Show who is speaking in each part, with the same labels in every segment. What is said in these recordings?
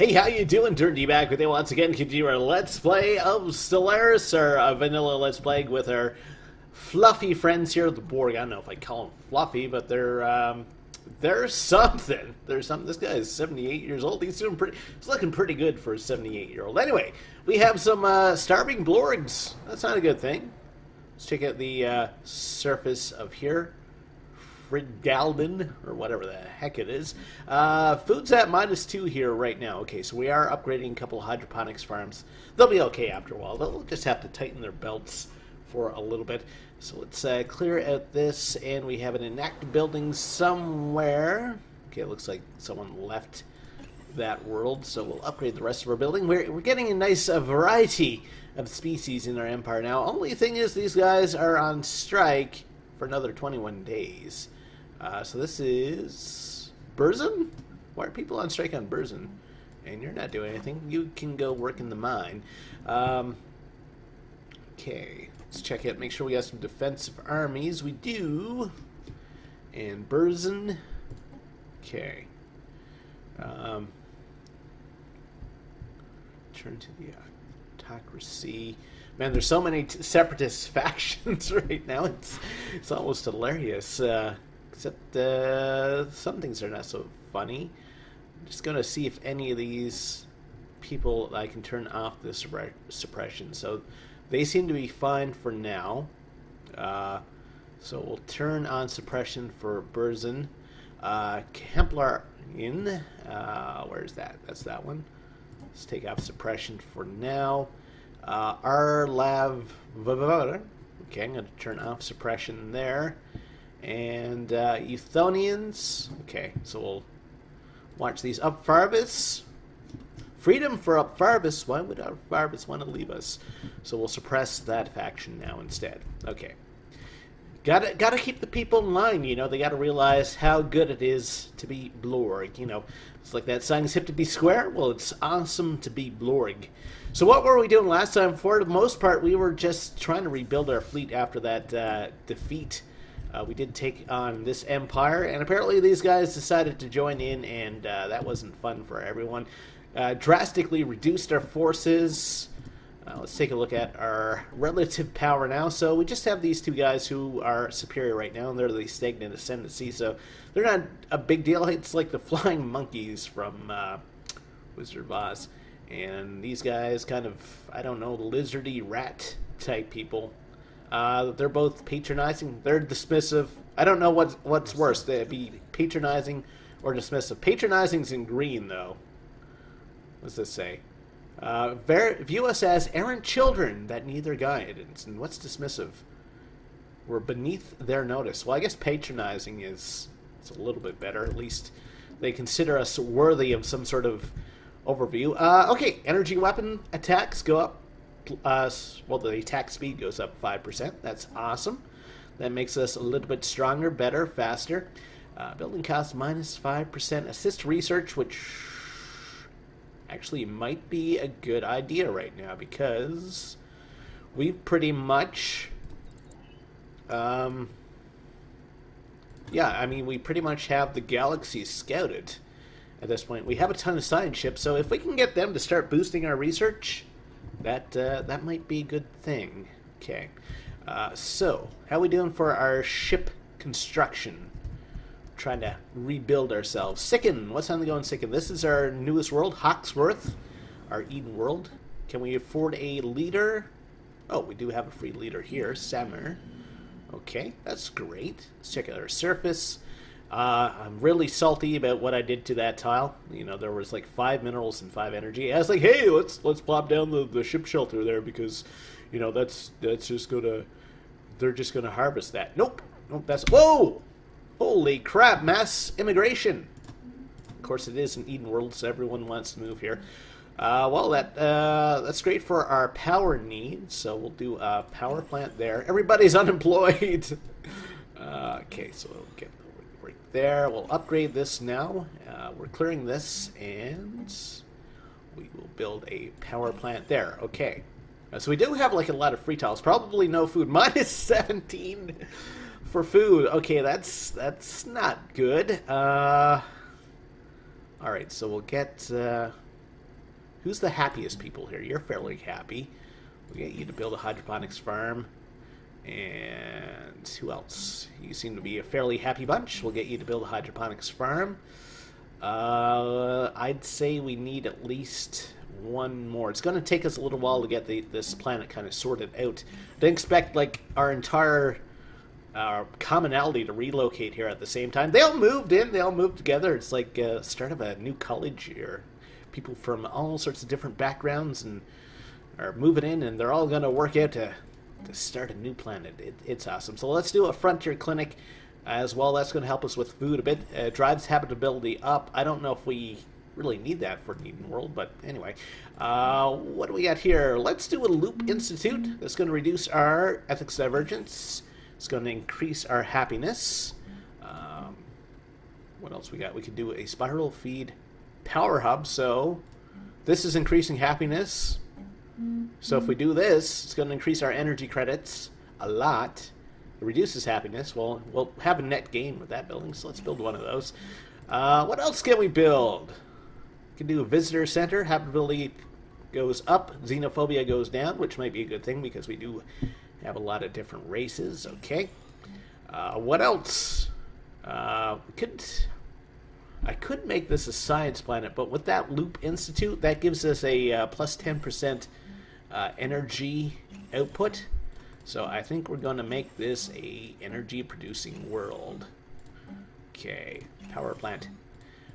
Speaker 1: Hey, how you doing? Durinde back with you once again. Continue our Let's Play of Stellaris, or a vanilla Let's Play with our fluffy friends here, the Borg. I don't know if I call them fluffy, but they're something. They're something. This guy is 78 years old. He's looking pretty good for a 78-year-old. Anyway, we have some starving Blorgs. That's not a good thing. Let's check out the surface of here. Galden, or whatever the heck it is. Food's at -2 here right now. Okay, so we are upgrading a couple of hydroponics farms. They'll be okay after a while. They'll just have to tighten their belts for a little bit. So let's clear out this, and we have an inactive building somewhere. Okay, it looks like someone left that world, so we'll upgrade the rest of our building. We're getting a nice variety of species in our empire now. Only thing is, these guys are on strike for another 21 days. So this is Burzin? Why are people on strike on Burzin? And you're not doing anything. You can go work in the mine. Okay, let's check it. Make sure we got some defensive armies. We do. And Burzin. Okay. Turn to the autocracy. Man, there's so many separatist factions right now. It's almost hilarious. Except some things are not so funny. I'm just going to see if any of these people I can turn off the suppression. So they seem to be fine for now. So we'll turn on suppression for Burzin. Kemplar in. Where's that? That's that one. Let's take off suppression for now. Arlav. Okay, I'm going to turn off suppression there. And Euthonians. Okay, so we'll watch these. Upfarvis. Freedom for Upfarvis. Why would Upfarvis want to leave us? So we'll suppress that faction now instead. Okay. Gotta keep the people in line, you know. They gotta realize how good it is to be Blorg. You know, it's like that saying, it's hip to be square. Well, it's awesome to be Blorg. So what were we doing last time? For the most part, we were just trying to rebuild our fleet after that defeat. We did take on this empire, and apparently these guys decided to join in, and that wasn't fun for everyone. Drastically reduced our forces. Let's take a look at our relative power now. So we just have these two guys who are superior right now, and they're the stagnant ascendancy, so they're not a big deal. It's like the flying monkeys from Wizard of Oz. And these guys kind of, I don't know, lizardy rat type people. They're both patronizing. They're dismissive. I don't know what's worse. They'd be patronizing or dismissive. Patronizing's in green, though. What's this say? View us as errant children that need their guidance. And what's dismissive? We're beneath their notice. Well, I guess patronizing is a little bit better. At least they consider us worthy of some sort of overview. Okay, energy weapon attacks go up. Well, the attack speed goes up 5%. That's awesome. That makes us a little bit stronger, better, faster. Building cost -5%. Assist research, which actually might be a good idea right now, because we've pretty much yeah, I mean, we pretty much have the galaxy scouted at this point. We have a ton of science ships, so if we can get them to start boosting our research, that might be a good thing. Okay, so how are we doing for our ship construction? Trying to rebuild ourselves. Sicken. What's time to go in Sicken? This is our newest world, Hawksworth, our Eden world. Can we afford a leader? Oh, we do have a free leader here, Sammer. Okay, that's great. Let's check out our surface. I'm really salty about what I did to that tile. You know, there was like 5 minerals and 5 energy. I was like, hey, let's plop down the ship shelter there, because, you know, that's just gonna, they're just gonna harvest that. Nope, that's, whoa! Holy crap, mass immigration. Of course, it is an Eden world, so everyone wants to move here. Well, that's great for our power needs, so we'll do a power plant there. Everybody's unemployed. Okay, so we'll get right there. We'll upgrade this now. We're clearing this, and we will build a power plant there. Okay. So we do have like a lot of free tiles. Probably no food. -17. For food. Okay, that's not good. Alright, so we'll get Who's the happiest people here? You're fairly happy. We get you to build a hydroponics farm. And who else? You seem to be a fairly happy bunch. We'll get you to build a hydroponics farm. I'd say we need at least one more. It's going to take us a little while to get this planet kind of sorted out. Don't expect like our entire commonality to relocate here at the same time. They all moved in. They all moved together. It's like start of a new college year. People from all sorts of different backgrounds and are moving in, and they're all going to work out to start a new planet. It's awesome. So let's do a frontier clinic as well. That's going to help us with food a bit. Drives habitability up. I don't know if we really need that for Eden World, but anyway. What do we got here? Let's do a Loop Institute. That's going to reduce our ethics divergence. It's going to increase our happiness. What else we got? We could do a spiral feed power hub. So this is increasing happiness. So if we do this, it's going to increase our energy credits a lot. It reduces happiness. Well, we'll have a net gain with that building, so let's build one of those. What else can we build? We can do a visitor center. Habitability goes up. Xenophobia goes down, which might be a good thing because we do have a lot of different races. Okay. What else? I could make this a science planet, but with that Loop Institute, that gives us a plus 10% energy output. So I think we're going to make this a energy producing world. Okay, power plant.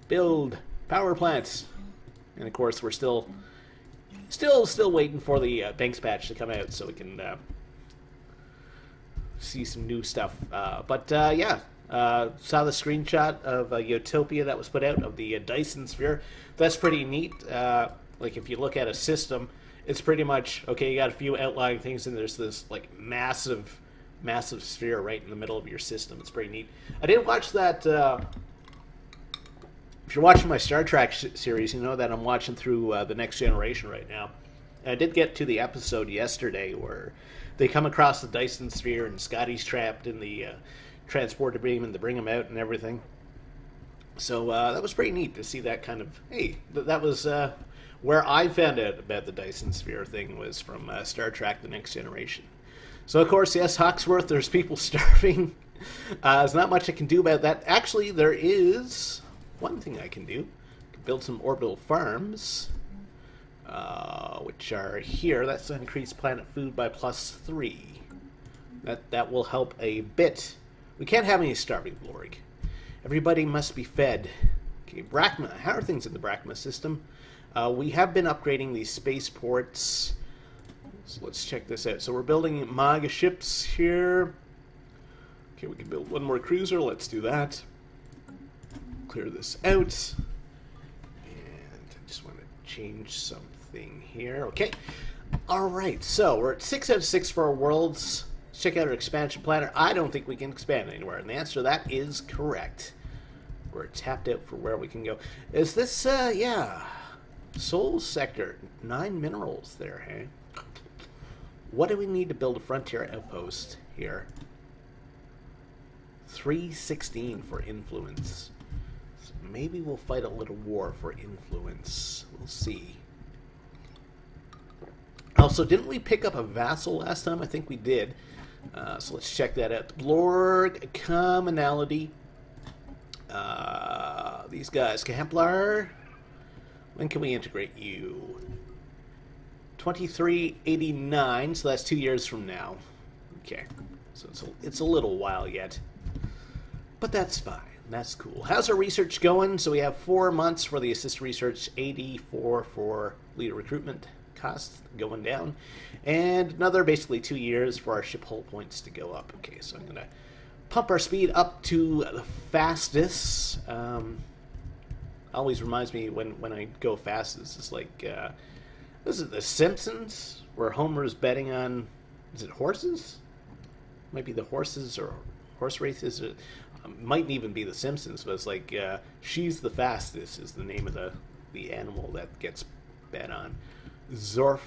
Speaker 1: Build power plants. And of course we're still waiting for the Banks patch to come out so we can see some new stuff. Yeah. Saw the screenshot of Utopia that was put out of the Dyson sphere. That's pretty neat. Like if you look at a system, it's pretty much okay. You got a few outlying things, and there's this like massive sphere right in the middle of your system. It's pretty neat. I did watch that. If you're watching my Star Trek series, you know that I'm watching through the Next Generation right now. And I did get to the episode yesterday where they come across the Dyson sphere, and Scotty's trapped in the transporter beam, and to bring him out and everything. So that was pretty neat to see that kind of. Hey, that was where I found out about the Dyson sphere thing was from Star Trek: The Next Generation. So of course, yes, Hawksworth. There's people starving. There's not much I can do about that. Actually, there is one thing I can do. I can build some orbital farms, which are here. That's to increase planet food by +3. That will help a bit. We can't have any starving, Blorgy. Everybody must be fed. Okay, Brachma. How are things in the Brachma system? We have been upgrading these spaceports. So let's check this out. So we're building MAGA ships here. Okay, we can build one more cruiser. Let's do that. Clear this out. And I just want to change something here. Okay. Alright, so we're at 6 out of 6 for our worlds. Let's check out our expansion planet. I don't think we can expand anywhere. And the answer to that is correct. We're tapped out for where we can go. Is this, yeah. Soul sector. 9 minerals there, hey? What do we need to build a frontier outpost here? 316 for influence. So maybe we'll fight a little war for influence. We'll see. Also, didn't we pick up a vassal last time? I think we did. So let's check that out. Blorg, commonality. These guys. Templar. When can we integrate you? 2389, so that's 2 years from now. Okay. So it's a little while yet. But that's fine. That's cool. How's our research going? So we have 4 months for the assist research, 84 for leader recruitment costs going down, and another basically 2 years for our ship hull points to go up. Okay, so I'm going to pump our speed up to the fastest. Always reminds me when I go fastest, it's like, this is The Simpsons, where Homer's betting on, is it horses? Might be the horses or horse races. Mightn't even be The Simpsons, but it's like, she's the fastest is the name of the animal that gets bet on. Zorf.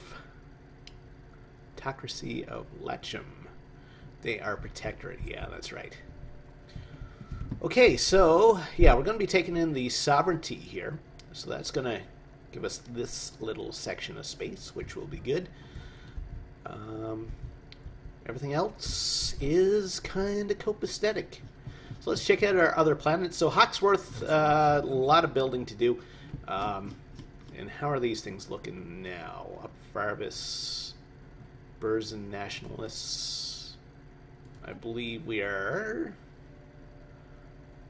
Speaker 1: Autocracy of Lechum. They are protectorate. Yeah, that's right. Okay, so, yeah, we're going to be taking in the sovereignty here. So that's going to give us this little section of space, which will be good. Everything else is kind of copacetic. So let's check out our other planets. So Hawksworth, a lot of building to do. And how are these things looking now? Up Farvis, Burzin Nationalists. I believe we are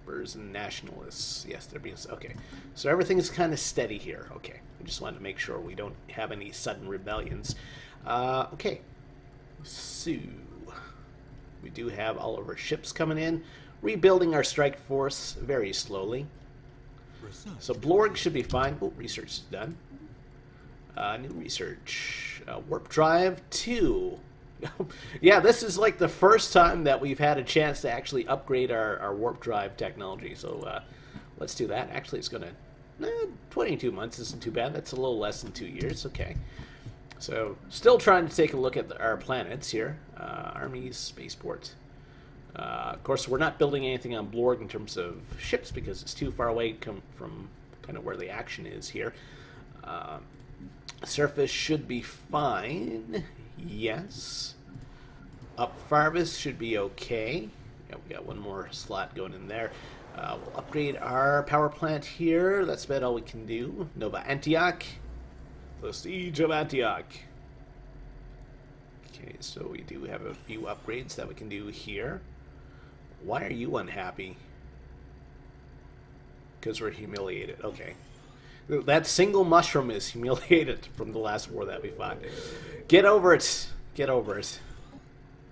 Speaker 1: Burzin Nationalists. Yes, they're being... Okay. So everything is kind of steady here. Okay. I just wanted to make sure we don't have any sudden rebellions. Okay. So, we do have all of our ships coming in. Rebuilding our strike force very slowly. So Blorg should be fine. Oh, research is done. New research. Warp drive 2. Yeah, this is like the first time that we've had a chance to actually upgrade our warp drive technology. So let's do that. Actually, it's going to... 22 months isn't too bad. That's a little less than 2 years. Okay. So, still trying to take a look at our planets here. Armies, spaceport. Of course, we're not building anything on Blorg in terms of ships because it's too far away from kind of where the action is here. Surface should be fine. Yes. Up Farvis should be okay. Yeah, we got one more slot going in there. We'll upgrade our power plant here. That's about all we can do. Nova Antioch. The Siege of Antioch. Okay, so we do have a few upgrades that we can do here. Why are you unhappy? Because we're humiliated. Okay. That single mushroom is humiliated from the last war that we fought. Get over it. Get over it.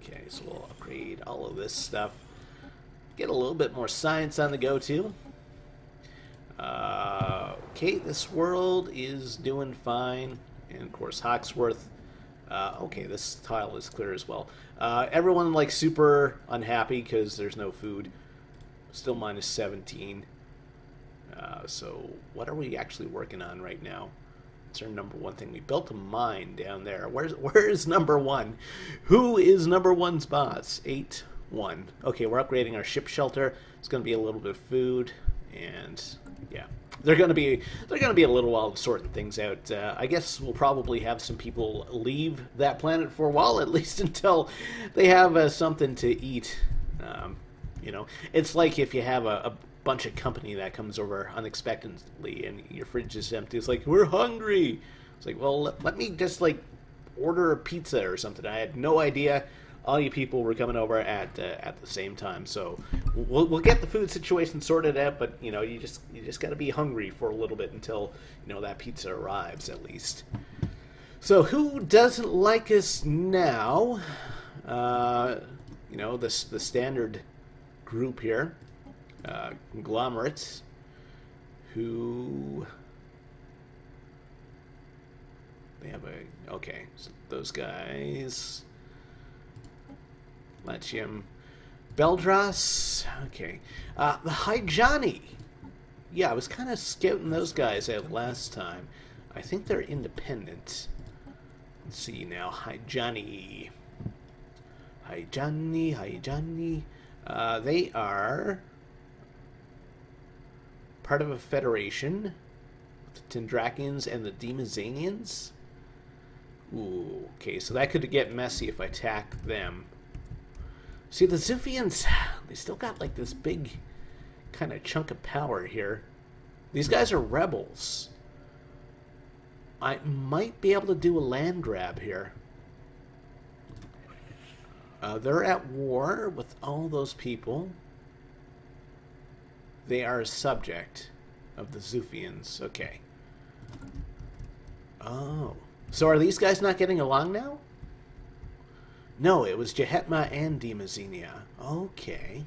Speaker 1: Okay, so we'll upgrade all of this stuff. Get a little bit more science on the go, too. Okay, this world is doing fine. And, of course, Hawksworth. Okay, this tile is clear as well. Everyone, like, super unhappy because there's no food. Still minus 17. So, what are we actually working on right now? It's our number one thing. We built a mine down there. Where is number one? Who is number one's boss? 8-1. Okay, we're upgrading our ship shelter. It's going to be a little bit of food. And, yeah. They're going to be a little while sorting things out. I guess we'll probably have some people leave that planet for a while, at least until they have something to eat. You know, it's like if you have a bunch of company that comes over unexpectedly and your fridge is empty. It's like, we're hungry. It's like, well, let me just like order a pizza or something. I had no idea all you people were coming over at the same time. So we'll get the food situation sorted out, but you know, you just got to be hungry for a little bit until you know that pizza arrives at least. So who doesn't like us now? You know, the standard group here, conglomerates, who they have a okay. So those guys. Latium, Beldras, okay. The Hyjani. Yeah, I was kind of scouting those guys out last time. I think they're independent. Let's see now. Hyjani. They are part of a federation with the Tendrakians and the Demazanians. Ooh, okay, so that could get messy if I attack them. See, the Ziphians, they still got like this big kind of chunk of power here. These guys are rebels. I might be able to do a land grab here. They're at war with all those people. They are a subject of the Zuphians. Okay. Oh. So are these guys not getting along now? No, it was Jehetma and Demazenia. Okay.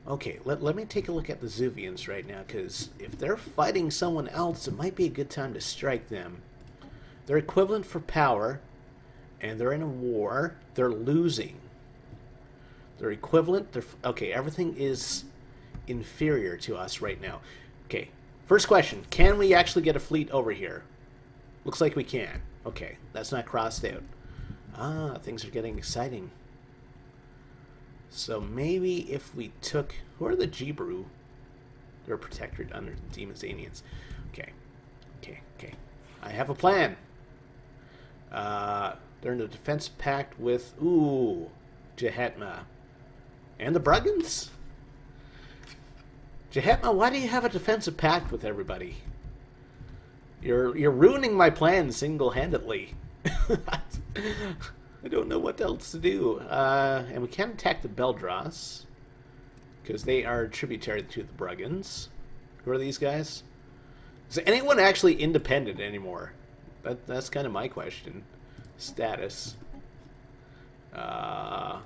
Speaker 1: Okay, let me take a look at the Zuvians right now, because if they're fighting someone else, it might be a good time to strike them. They're equivalent for power, and they're in a war. They're losing. They're equivalent. Okay, everything is inferior to us right now. Okay, first question. Can we actually get a fleet over here? Looks like we can. Okay, that's not crossed out. Ah, things are getting exciting. So maybe if we took... Who are the Jibru? They're protected under the Demazanians. Okay. Okay, okay. I have a plan. They're in a defense pact with, Jehetma. And the Bruggans? Jehetma, why do you have a defensive pact with everybody? You're ruining my plan single-handedly. I don't know what else to do. And we can't attack the Beldross, because they are tributary to the Bruggans. Who are these guys? Is anyone actually independent anymore? That's kind of my question. Status. Who are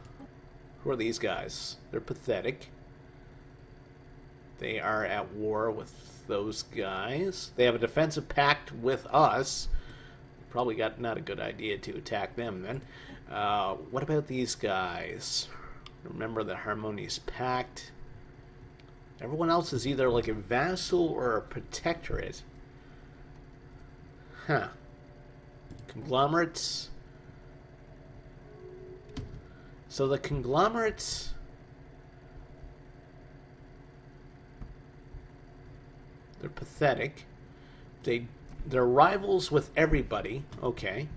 Speaker 1: these guys? They're pathetic. They are at war with those guys. They have a defensive pact with us. Probably not a good idea to attack them then. What about these guys? Remember the Harmonious Pact. Everyone else is either like a vassal or a protectorate. Huh. Conglomerates. So the conglomerates... They're pathetic. They're rivals with everybody. Okay.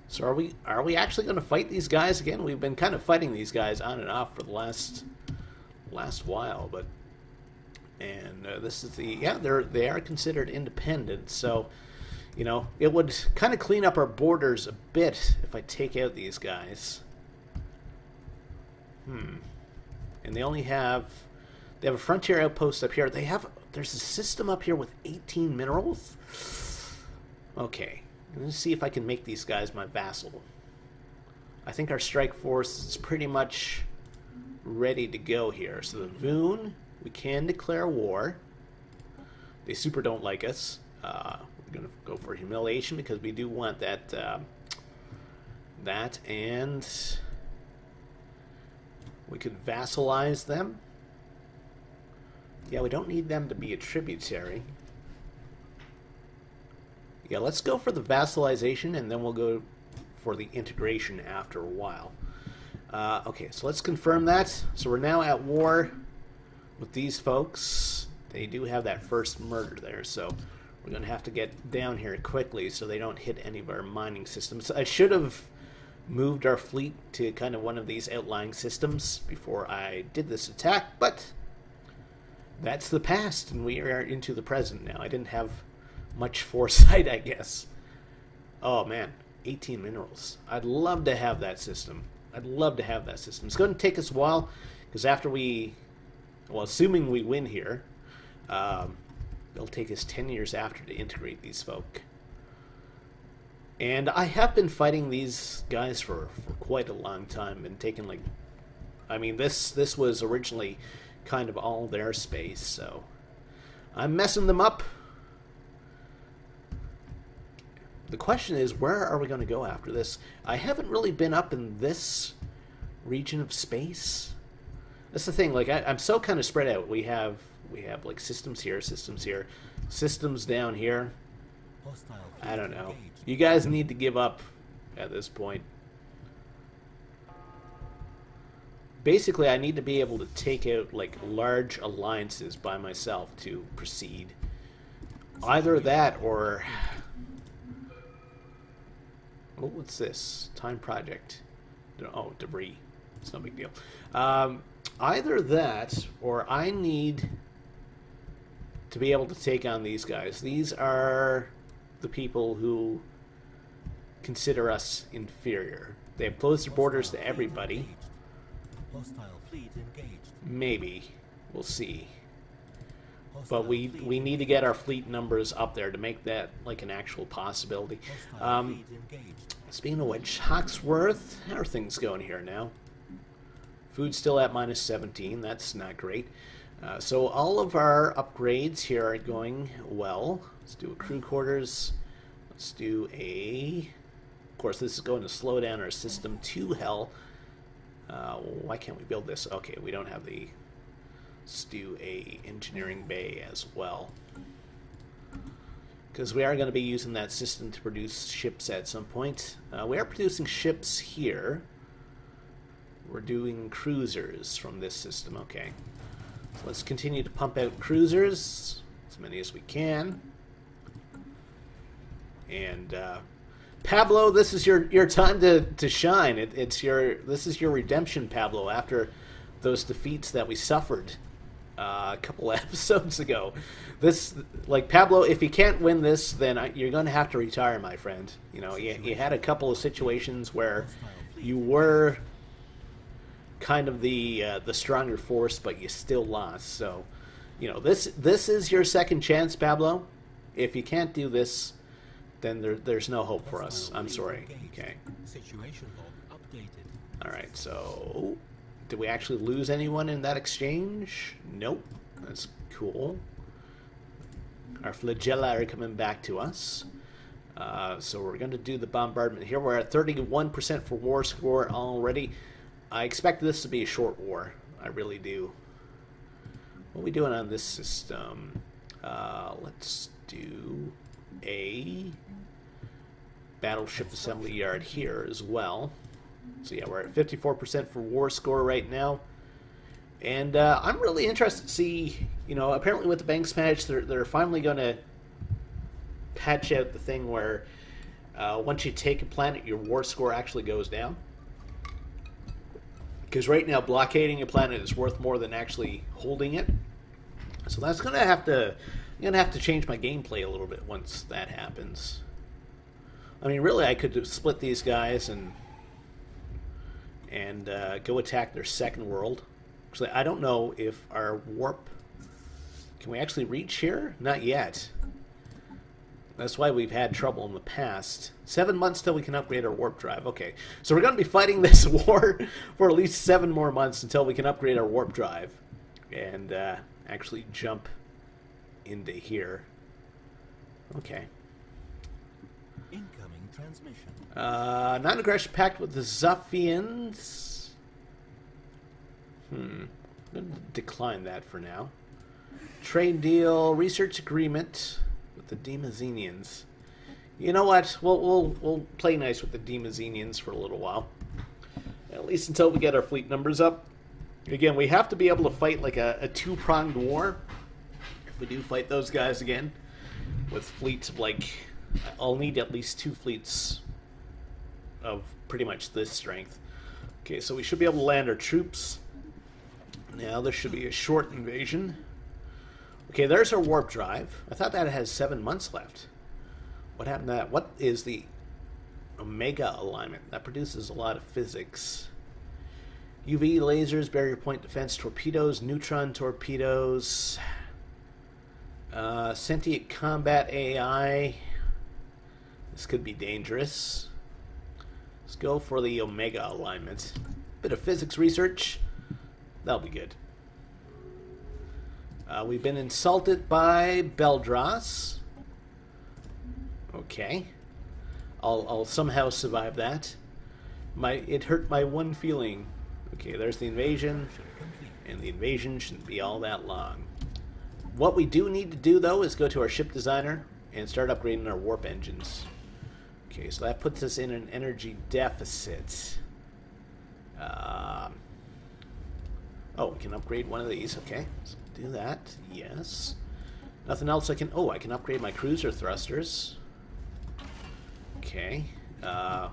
Speaker 1: So are we actually going to fight these guys again? We've been kind of fighting these guys on and off for the last while, but this is they are considered independent. So, you know, it would kind of clean up our borders a bit if I take out these guys. And they have a frontier outpost up here. There's a system up here with 18 minerals. Okay, let's see if I can make these guys my vassal. I think our strike force is pretty much ready to go here. So the Voon, we can declare war. They super don't like us. We're going to go for humiliation because we do want that, and we could vassalize them. Yeah, we don't need them to be a tributary. Yeah, let's go for the vassalization, and then we'll go for the integration after a while. Okay, so let's confirm that. So we're now at war with these folks. They do have that first murder there, so we're going to have to get down here quickly so they don't hit any of our mining systems. I should have moved our fleet to kind of one of these outlying systems before I did this attack, but that's the past, and we are into the present now. I didn't have much foresight, I guess. Oh, man. 18 minerals. I'd love to have that system. It's going to take us a while, because after assuming we win here, it'll take us 10 years after to integrate these folk. And I have been fighting these guys for quite a long time, and taking, like... I mean, this was originally kind of all their space, so I'm messing them up. The question is, where are we going to go after this? I haven't really been up in this region of space. That's the thing, like I'm so kind of spread out. We have like systems here, systems down here. I don't know. You guys need to give up at this point. Basically, I need to be able to take out like large alliances by myself to proceed. Either that or... Oh, what's this? Time project. Oh, debris. It's no big deal. Either that or I need to be able to take on these guys. These are the people who consider us inferior. They have closed their borders to everybody.
Speaker 2: Hostile fleet engaged.
Speaker 1: Maybe. We'll see. But we need to get our fleet numbers up there to make that like an actual possibility. Speaking of which, Hawksworth, how are things going here now? Food's still at minus 17. That's not great. So all of our upgrades here are going well. Let's do a crew quarters. Let's do a... Of course, this is going to slow down our system to hell. Why can't we build this? Okay, we don't have the... Let's do a engineering bay as well. Because we are going to be using that system to produce ships at some point. We are producing ships here. We're doing cruisers from this system. Okay. So let's continue to pump out cruisers. As many as we can. And Pablo, this is your time to shine. This is your redemption, Pablo, after those defeats that we suffered a couple episodes ago. This, like, Pablo, if you can't win this, then you're going to have to retire, my friend. You know, you had a couple of situations where you were kind of the stronger force, but you still lost. So, you know, this is your second chance, Pablo. If you can't do this, then there's no hope for us. I'm sorry. Okay.
Speaker 2: Situation log updated.
Speaker 1: All right. So, did we actually lose anyone in that exchange? Nope. That's cool. Our flagella are coming back to us. So we're going to do the bombardment here. We're at 31% for war score already. I expect this to be a short war. I really do. What are we doing on this system? Let's do a battleship assembly yard here as well. So yeah, we're at 54% for war score right now. And I'm really interested to see, you know, apparently with the Banks patch, they're finally going to patch out the thing where once you take a planet, your war score actually goes down. Because right now, blockading a planet is worth more than actually holding it. So that's I'm gonna have to change my gameplay a little bit once that happens. I mean, really, I could split these guys and go attack their second world. Actually, I don't know if our warp... Can we actually reach here? Not yet. That's why we've had trouble in the past. 7 months till we can upgrade our warp drive. Okay, so we're going to be fighting this war for at least 7 more months until we can upgrade our warp drive. And actually jump into here. Okay.
Speaker 2: Incoming transmission.
Speaker 1: Non-aggression pact with the Zuffians. I'm going to decline that for now. Trade deal, research agreement with the Demazenians. You know what? We'll play nice with the Demazenians for a little while. At least until we get our fleet numbers up. Again, we have to be able to fight like a two-pronged war. If we do fight those guys again. With fleets of like... I'll need at least 2 fleets of pretty much this strength. Okay, so we should be able to land our troops. Now this should be a short invasion. Okay, there's our warp drive. I thought that has 7 months left. What happened to that? What is the Omega alignment? That produces a lot of physics. UV lasers, barrier point defense, torpedoes, neutron torpedoes, sentient combat AI. This could be dangerous. Let's go for the Omega alignment. Bit of physics research. That'll be good. We've been insulted by Beldras. Okay. I'll somehow survive that. It hurt my one feeling. Okay, there's the invasion. And the invasion shouldn't be all that long. What we do need to do, though, is go to our ship designer and start upgrading our warp engines. Okay, so that puts us in an energy deficit. Oh, we can upgrade one of these. Okay, so do that. Yes. Nothing else I can... Oh, I can upgrade my cruiser thrusters. Okay. And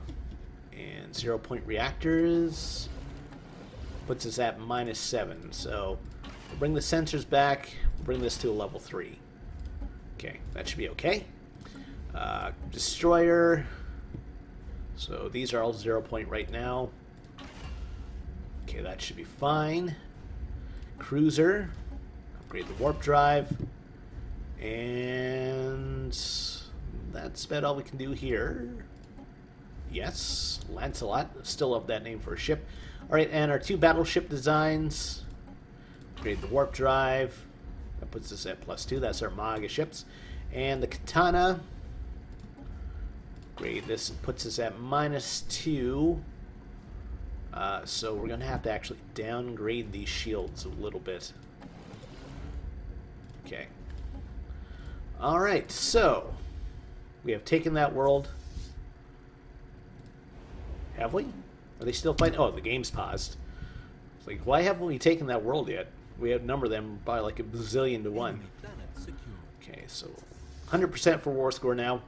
Speaker 1: 0-point reactors. Puts us at -7. So we'll bring the sensors back. We'll bring this to a level 3. Okay, that should be okay. Destroyer. So these are all 0-point right now. Okay, that should be fine. Cruiser. Upgrade the warp drive. And that's about all we can do here. Yes, Lancelot. Still love that name for a ship. Alright, and our 2 battleship designs. Upgrade the warp drive. That puts us at +2. That's our Maga ships. And the Katana. Upgrade this. Puts us at -2. So we're going to have to actually downgrade these shields a little bit. Okay. Alright, so we have taken that world. Have we? Are they still fighting? Oh, the game's paused. It's like, why haven't we taken that world yet? We outnumber them by like a bazillion to 1. Okay, so 100% for war score now.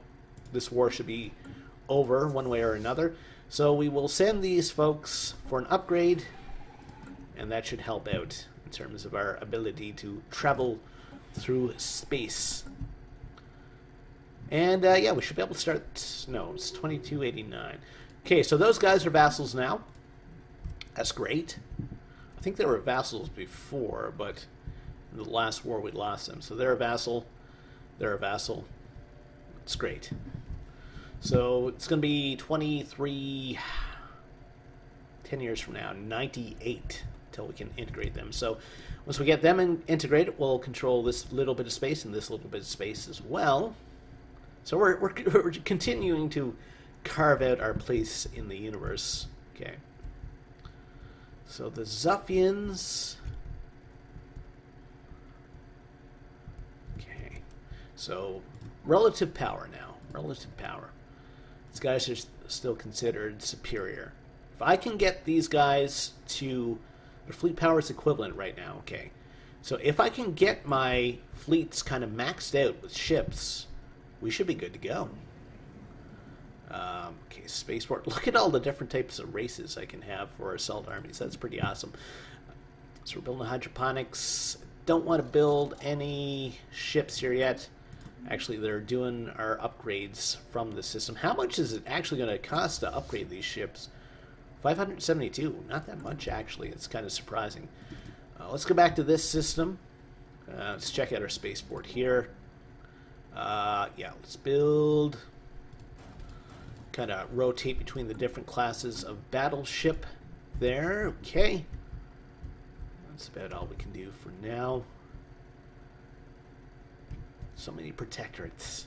Speaker 1: this war should be over one way or another. So we will send these folks for an upgrade, and that should help out in terms of our ability to travel through space. And yeah, we should be able to start. No, it's 2289. Okay, so those guys are vassals now. That's great. I think they were vassals before, but in the last war we lost them. So they're a vassal. They're a vassal. It's great. So it's going to be 23, 10 years from now, 98, until we can integrate them. So once we get them integrated, we'll control this little bit of space and this little bit of space as well. So we're continuing to carve out our place in the universe. Okay. So the Zuffians. Okay. So relative power now. Relative power. These guys are still considered superior. If I can get these guys to... Their fleet power is equivalent right now. Okay. So if I can get my fleets kind of maxed out with ships, we should be good to go. Okay, spaceport. Look at all the different types of races I can have for assault armies. That's pretty awesome. So we're building hydroponics. Don't want to build any ships here yet. Actually, they're doing our upgrades from the system. How much is it actually going to cost to upgrade these ships? 572. Not that much, actually. It's kind of surprising. Let's go back to this system. Let's check out our spaceport here. Yeah, let's build... Kind of rotate between the different classes of battleship there. Okay. That's about all we can do for now. So many protectorates.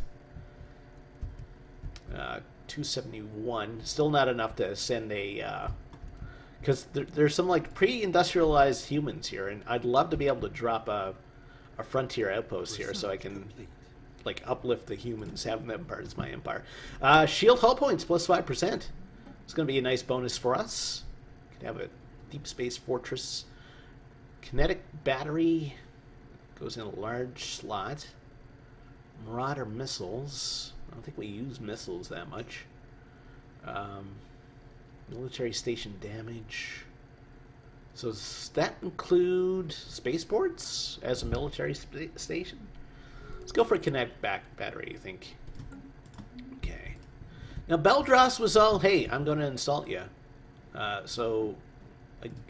Speaker 1: 271. Still not enough to send a... Because there's some like pre-industrialized humans here, and I'd love to be able to drop a frontier outpost here so I can... like uplift the humans, have them part of my empire. Shield hull points plus 5%. It's going to be a nice bonus for us. Could have a deep space fortress. Kinetic battery goes in a large slot. Marauder missiles. I don't think we use missiles that much. Military station damage. So does that include spaceports as a military station? Let's go for a kinetic battery, I think. Okay. Now, Beldros was all, hey, I'm going to install you. So,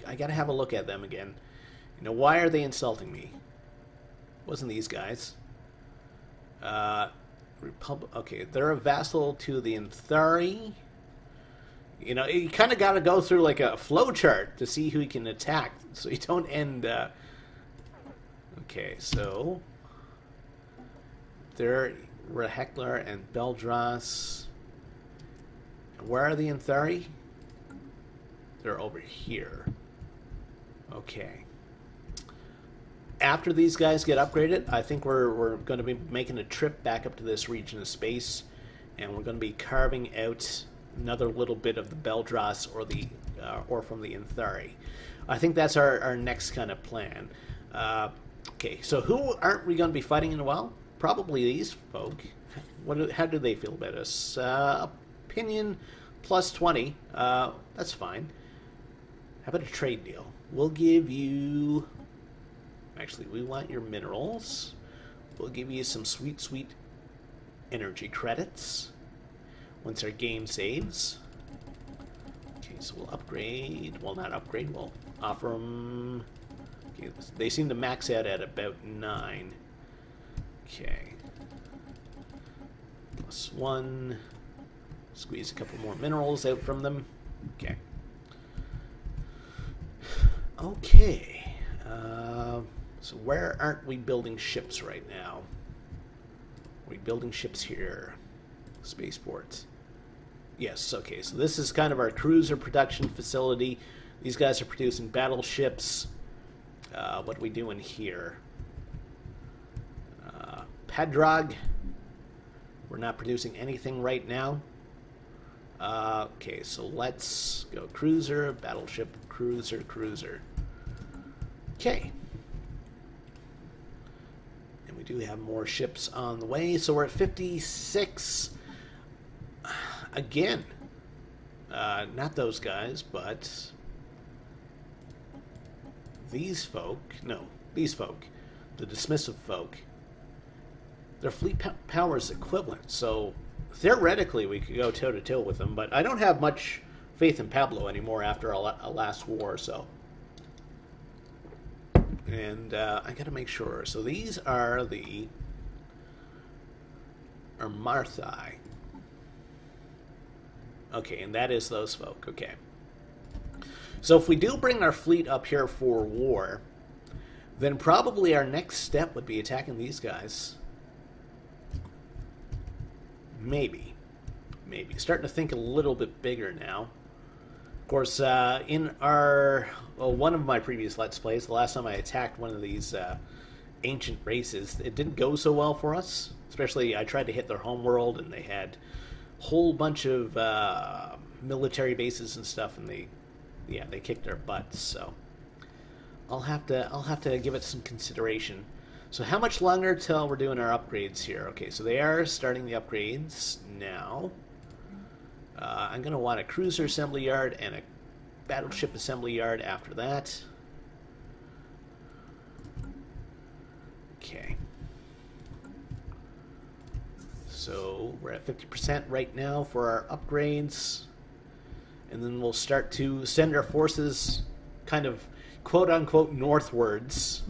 Speaker 1: I got to have a look at them again. You know, why are they insulting me? Wasn't these guys. Okay, they're a vassal to the Anthari. You know, you kind of got to go through like a flow chart to see who you can attack, so you don't end... Okay, so... They're Heckler and Beldros. Where are the Anthari? They're over here. Okay. After these guys get upgraded, I think we're going to be making a trip back up to this region of space, and we're going to be carving out another little bit of the Beldros or from the Anthari. I think that's our next kind of plan. Okay, so who aren't we going to be fighting in a while? Probably these folk. How do they feel about us? Opinion plus 20. That's fine. How about a trade deal? We'll give you... Actually, we want your minerals. We'll give you some sweet, sweet energy credits once our game saves. Okay, so we'll upgrade. Well, not upgrade. We'll offer them... Okay, they seem to max out at about 9. Okay. Plus 1. Squeeze a couple more minerals out from them. Okay. Okay. So where aren't we building ships right now? Are we building ships here? Spaceport. Yes, okay. So this is kind of our cruiser production facility. These guys are producing battleships. What are we doing here? Pedrog. We're not producing anything right now. Okay, so let's go cruiser, battleship, cruiser, cruiser. Okay. And we do have more ships on the way, so we're at 56. again, not those guys, but these folk. No, these folk, the dismissive folk. Their fleet power is equivalent, so theoretically we could go toe-to-toe with them, but I don't have much faith in Pablo anymore after a last war, so. And I gotta make sure. So these are the Marthai. Okay, and that is those folk, okay. So if we do bring our fleet up here for war, then probably our next step would be attacking these guys. Maybe. Maybe. Starting to think a little bit bigger now. Of course, in our... Well, one of my previous Let's Plays, the last time I attacked one of these ancient races, it didn't go so well for us. Especially, I tried to hit their homeworld, and they had a whole bunch of military bases and stuff, and they kicked our butts, so... I'll have to give it some consideration. So how much longer till we're doing our upgrades here? Okay, so they are starting the upgrades now. I'm going to want a cruiser assembly yard and a battleship assembly yard after that. Okay. So we're at 50% right now for our upgrades. And then we'll start to send our forces kind of quote-unquote northwards.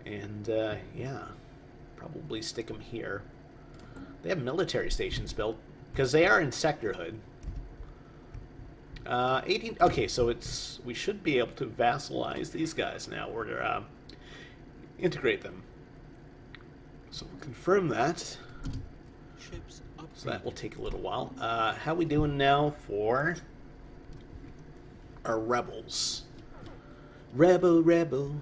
Speaker 1: And, yeah, probably stick them here. They have military stations built, because they are in sectorhood. 18, okay, so we should be able to vassalize these guys now, or integrate them. So we'll confirm that. So that will take a little while. How we doing now for our rebels? Rebel.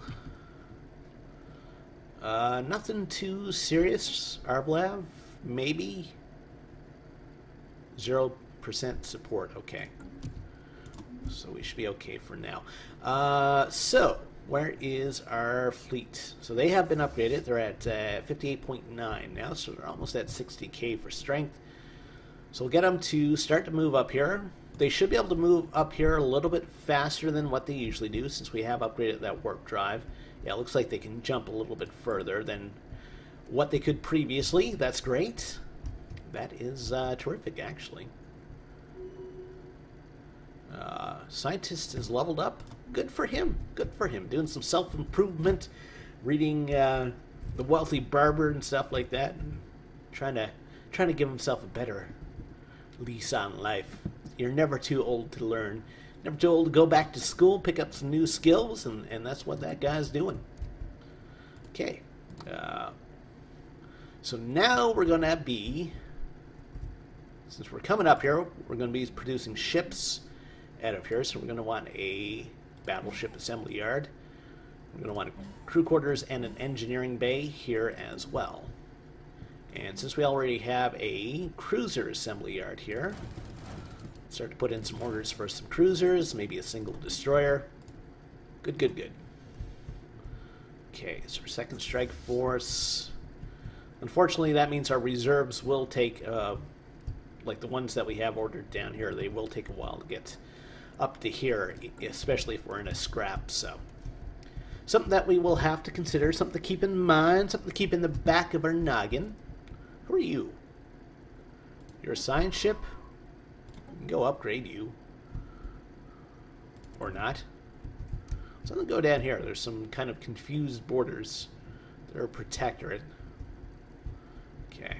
Speaker 1: Nothing too serious. Arblav, maybe. 0% support. Okay. So we should be okay for now. So, where is our fleet? So they have been upgraded. They're at 58.9 now, so they're almost at 60k for strength. So we'll get them to start to move up here. They should be able to move up here a little bit faster than what they usually do, since we have upgraded that warp drive. Yeah, it looks like they can jump a little bit further than what they could previously. That's great. That is terrific, actually. Scientist is leveled up. Good for him. Good for him. Doing some self-improvement, reading The Wealthy Barber and stuff like that, and trying to give himself a better lease on life. You're never too old to learn. Never too old to go back to school, pick up some new skills, and that's what that guy's doing. Okay. So now we're going to be, since we're coming up here, we're going to be producing ships out of here. So we're going to want a battleship assembly yard. We're going to want a crew quarters and an engineering bay here as well. And since we already have a cruiser assembly yard here, start to put in some orders for some cruisers, maybe a single destroyer. Good. Okay, so our second strike force. Unfortunately, that means our reserves will take, like the ones that we have ordered down here, they will take a while to get up to here, especially if we're in a scrap, so. Something that we will have to consider, something to keep in mind, something to keep in the back of our noggin. Who are you? You're a science ship? We can go upgrade you. Or not. So I'm going to go down here. There's some kind of confused borders that are protectorate. Okay.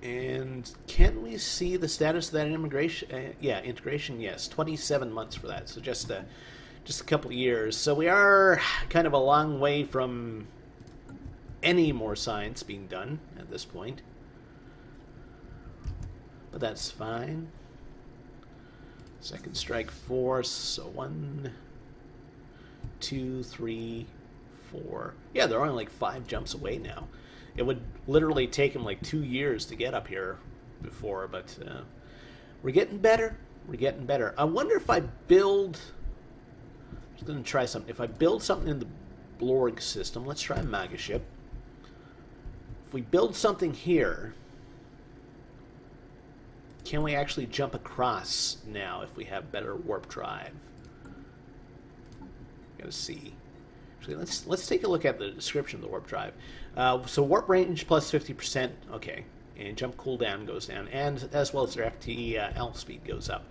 Speaker 1: And can we see the status of that immigration? Yeah, integration, yes. 27 months for that, so just a couple of years. So we are kind of a long way from any more science being done at this point. But that's fine. Second strike force, so 1, 2, 3, 4. Yeah, they're only like 5 jumps away now. It would literally take them like 2 years to get up here before, but we're getting better. We're getting better. I wonder if I build... I'm just going to try something. If I build something in the Blorg system, let's try a Maga ship. If we build something here, can we actually jump across now if we have better warp drive? Gotta see. Actually, let's take a look at the description of the warp drive. So warp range plus 50%. Okay, and jump cooldown goes down, and as well as their FTL speed goes up.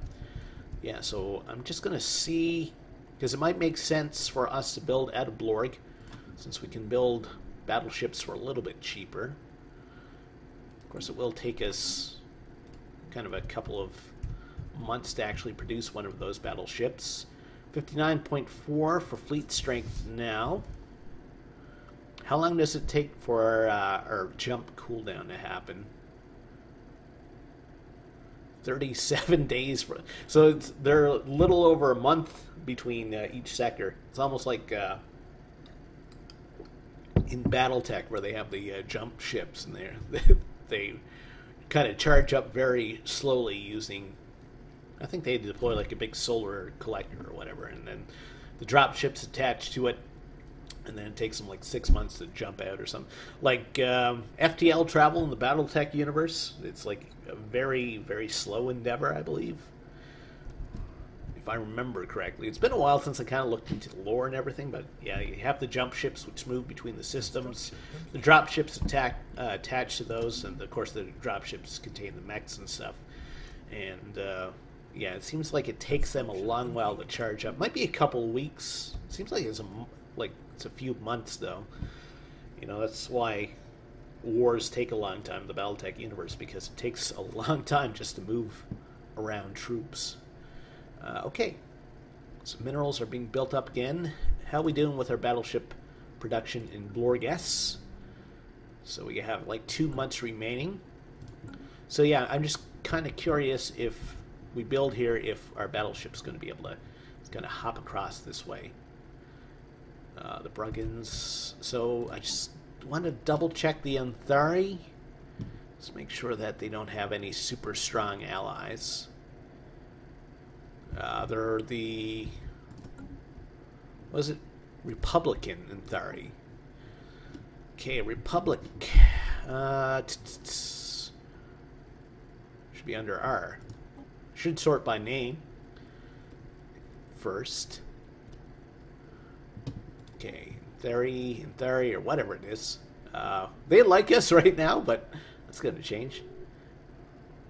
Speaker 1: Yeah, so I'm just gonna see, because it might make sense for us to build out of Blorg, since we can build battleships for a little bit cheaper. Of course, it will take us kind of a couple of months to actually produce one of those battleships. 59.4 for fleet strength now. How long does it take for our jump cooldown to happen? 37 days. So they're a little over a month between each sector. It's almost like in BattleTech where they have the jump ships, and they kind of charge up very slowly using, I think they deploy like a big solar collector or whatever, and then the drop ships attached to it, and then it takes them like 6 months to jump out or something. Like FTL travel in the BattleTech universe, it's like a very, very slow endeavor, I believe. If I remember correctly. It's been a while since I kind of looked into the lore and everything, but yeah, you have the jump ships which move between the systems. The drop ships attached to those, and of course the drop ships contain the mechs and stuff. And yeah, it seems like it takes them a long while to charge up. Might be a couple of weeks. It seems like it's a few months though. You know, that's why wars take a long time in the BattleTech universe, because it takes a long time just to move around troops. Okay, so minerals are being built up again. How are we doing with our battleship production in Blorg S? So we have like 2 months remaining. So yeah, I'm just kind of curious if we build here, if our battleship's going to be able to, it's going to hop across this way. The Bruggans. So I just want to double check the Anthari. Let's make sure that they don't have any super strong allies. They're the, was it Republican Anthari? Okay, Republic. Should be under R. Should sort by name first. Okay, Anthari, or whatever it is. They like us right now, but that's going to change.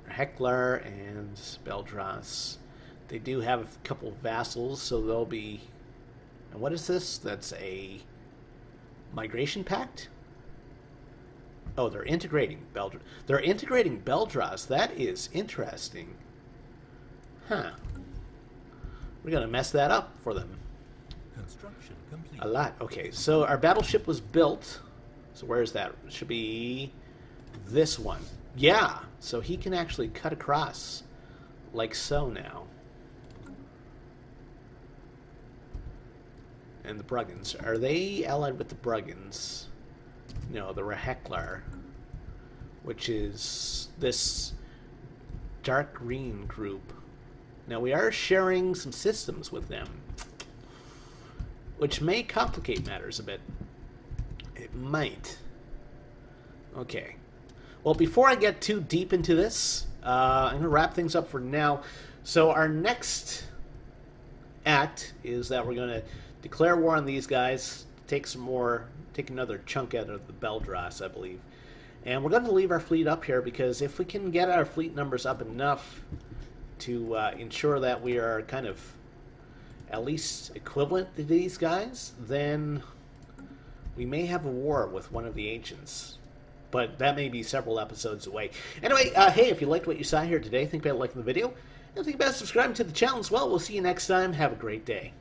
Speaker 1: Heckler and Beldras. They do have a couple vassals, so they'll be... And what is this? That's a migration pact? Oh, they're integrating Beldras. They're integrating Beldras. That is interesting. Huh. We're going to mess that up for them.
Speaker 2: Construction complete.
Speaker 1: A lot. Okay, so our battleship was built. So where is that? It should be this one. Yeah, so he can actually cut across like so now. And the Bruggans. Are they allied with the Bruggans? No, the Heckler, which is this dark green group. Now we are sharing some systems with them, which may complicate matters a bit. It might. Okay. Well, before I get too deep into this, I'm going to wrap things up for now. So our next act is that we're going to declare war on these guys, take another chunk out of the Beldras, I believe. And we're going to leave our fleet up here, because if we can get our fleet numbers up enough to ensure that we are kind of at least equivalent to these guys, then we may have a war with one of the ancients. But that may be several episodes away. Anyway, hey, if you liked what you saw here today, think about liking the video, and think about subscribing to the channel as well. We'll see you next time. Have a great day.